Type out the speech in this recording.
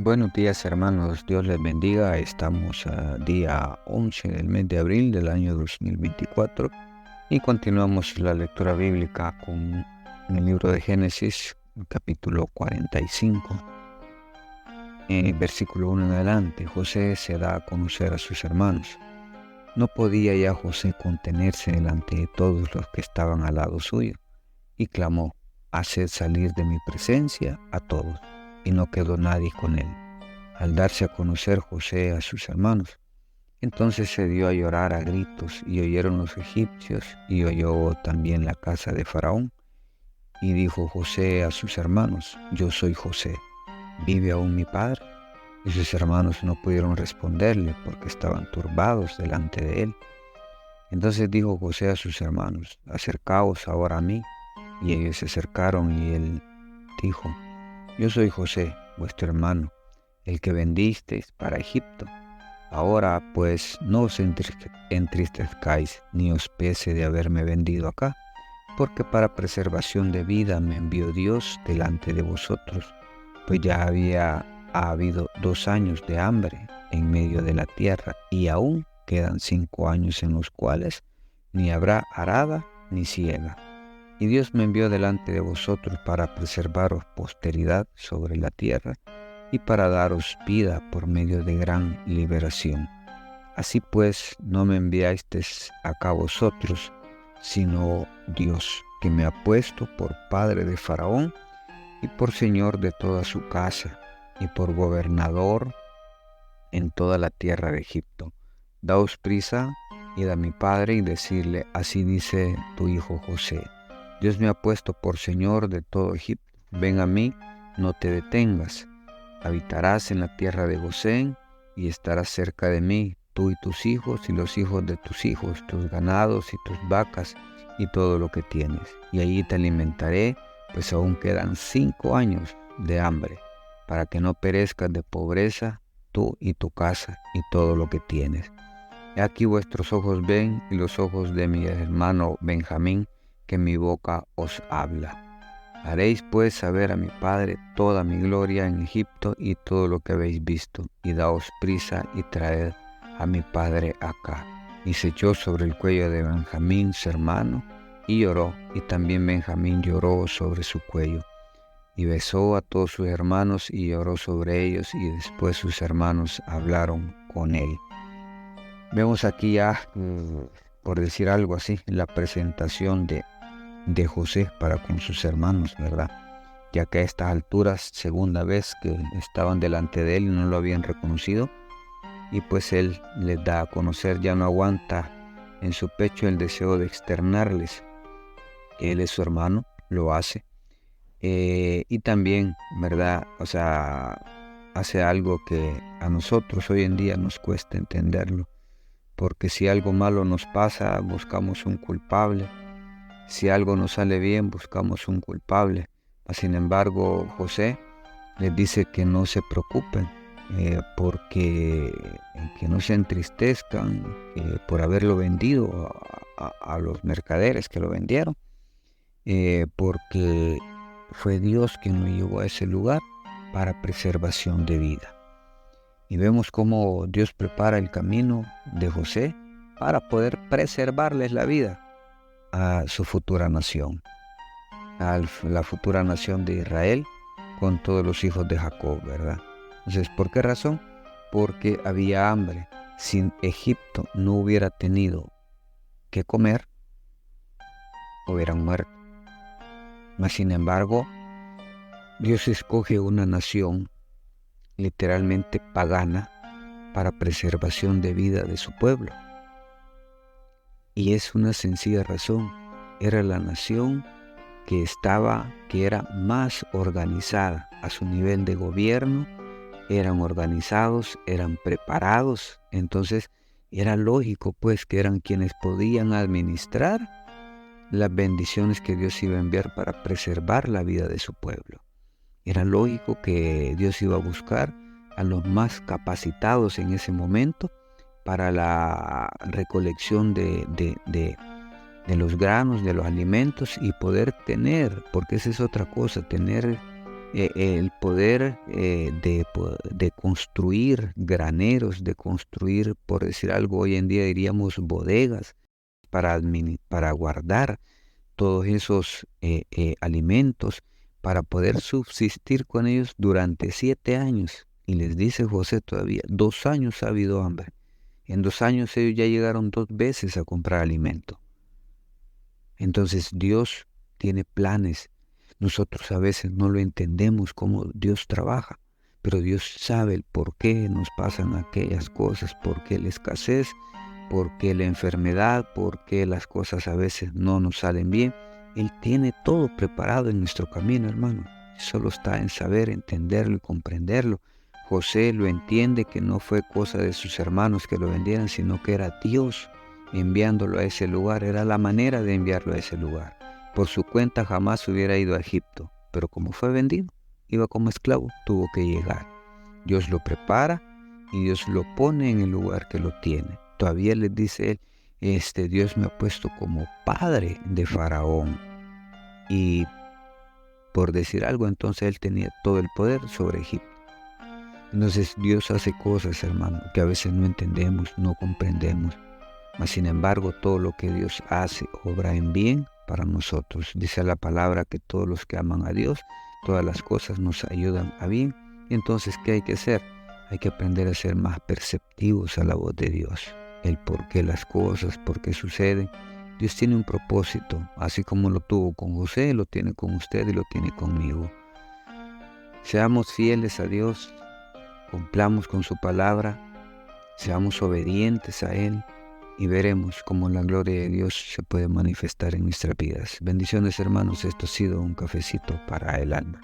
Buenos días, hermanos, Dios les bendiga. Estamos a día 11 del mes de abril del año 2024 y continuamos la lectura bíblica con el libro de Génesis, capítulo 45. Versículo 1 en adelante. José se da a conocer a sus hermanos. No podía ya José contenerse delante de todos los que estaban al lado suyo, y clamó: haced salir de mi presencia a todos. Y no quedó nadie con él. Al darse a conocer José a sus hermanos, entonces se dio a llorar a gritos, y oyeron los egipcios, y oyó también la casa de Faraón. Y dijo José a sus hermanos: yo soy José, ¿vive aún mi padre? Y sus hermanos no pudieron responderle, porque estaban turbados delante de él. Entonces dijo José a sus hermanos: acercaos ahora a mí. Y ellos se acercaron, y él dijo: yo soy José, vuestro hermano, el que vendisteis para Egipto. Ahora pues no os entristezcáis, ni os pese de haberme vendido acá, porque para preservación de vida me envió Dios delante de vosotros, pues ya ha habido 2 años de hambre en medio de la tierra, y aún quedan 5 años en los cuales ni habrá arada ni siega. Y Dios me envió delante de vosotros para preservaros posteridad sobre la tierra, y para daros vida por medio de gran liberación. Así pues, no me enviasteis acá vosotros, sino Dios, que me ha puesto por padre de Faraón, y por señor de toda su casa, y por gobernador en toda la tierra de Egipto. Daos prisa, id a mi padre y decirle: así dice tu hijo José, Dios me ha puesto por señor de todo Egipto. Ven a mí, no te detengas. Habitarás en la tierra de Gosén, y estarás cerca de mí, tú y tus hijos y los hijos de tus hijos, tus ganados y tus vacas y todo lo que tienes. Y allí te alimentaré, pues aún quedan 5 años de hambre, para que no perezcas de pobreza tú y tu casa y todo lo que tienes. He aquí vuestros ojos ven, y los ojos de mi hermano Benjamín, que mi boca os habla. Haréis pues saber a mi padre toda mi gloria en Egipto y todo lo que habéis visto, y daos prisa y traed a mi padre acá. Y se echó sobre el cuello de Benjamín su hermano, y lloró, y también Benjamín lloró sobre su cuello. Y besó a todos sus hermanos y lloró sobre ellos, y después sus hermanos hablaron con él. Vemos aquí ya, por decir algo así, la presentación de José para con sus hermanos, ¿verdad? Ya que a estas alturas, segunda vez que estaban delante de él y no lo habían reconocido, y pues él les da a conocer, ya no aguanta en su pecho el deseo de externarles que él es su hermano, lo hace. Y también, ¿verdad? O sea, hace algo que a nosotros hoy en día nos cuesta entenderlo, porque si algo malo nos pasa, buscamos un culpable. Si algo nos sale bien, buscamos un culpable. Sin embargo, José les dice que no se preocupen, porque que no se entristezcan por haberlo vendido a los mercaderes que lo vendieron, porque fue Dios quien lo llevó a ese lugar para preservación de vida. Y vemos cómo Dios prepara el camino de José para poder preservarles la vida a su futura nación, a la futura nación de Israel, con todos los hijos de Jacob, ¿verdad? Entonces, ¿por qué razón? Porque había hambre. Si Egipto no hubiera tenido que comer, hubieran muerto. Mas, sin embargo, Dios escoge una nación literalmente pagana para preservación de vida de su pueblo. Y es una sencilla razón: era la nación que era más organizada a su nivel de gobierno, eran organizados, eran preparados. Entonces era lógico pues que eran quienes podían administrar las bendiciones que Dios iba a enviar para preservar la vida de su pueblo. Era lógico que Dios iba a buscar a los más capacitados en ese momento para la recolección de los granos, de los alimentos, y poder tener, porque esa es otra cosa, tener el poder de construir graneros, de construir, por decir algo, hoy en día diríamos bodegas para guardar todos esos alimentos, para poder subsistir con ellos durante 7 años. Y les dice José todavía, 2 años ha habido hambre. En 2 años ellos ya llegaron 2 veces a comprar alimento. Entonces Dios tiene planes. Nosotros a veces no lo entendemos cómo Dios trabaja, pero Dios sabe el por qué nos pasan aquellas cosas, por qué la escasez, por qué la enfermedad, por qué las cosas a veces no nos salen bien. Él tiene todo preparado en nuestro camino, hermano. Solo está en saber entenderlo y comprenderlo. José lo entiende que no fue cosa de sus hermanos que lo vendieran, sino que era Dios enviándolo a ese lugar. Era la manera de enviarlo a ese lugar. Por su cuenta jamás hubiera ido a Egipto, pero como fue vendido, iba como esclavo, tuvo que llegar. Dios lo prepara y Dios lo pone en el lugar que lo tiene. Todavía les dice él, Dios me ha puesto como padre de Faraón. Y por decir algo, entonces él tenía todo el poder sobre Egipto. Entonces Dios hace cosas, hermano, que a veces no entendemos, no comprendemos. Mas sin embargo, todo lo que Dios hace obra en bien para nosotros. Dice la palabra que todos los que aman a Dios, todas las cosas nos ayudan a bien. Entonces, ¿qué hay que hacer? Hay que aprender a ser más perceptivos a la voz de Dios. El por qué las cosas, por qué suceden. Dios tiene un propósito, así como lo tuvo con José, lo tiene con usted y lo tiene conmigo. Seamos fieles a Dios, cumplamos con su palabra, seamos obedientes a Él y veremos cómo la gloria de Dios se puede manifestar en nuestras vidas. Bendiciones, hermanos, esto ha sido un cafecito para el alma.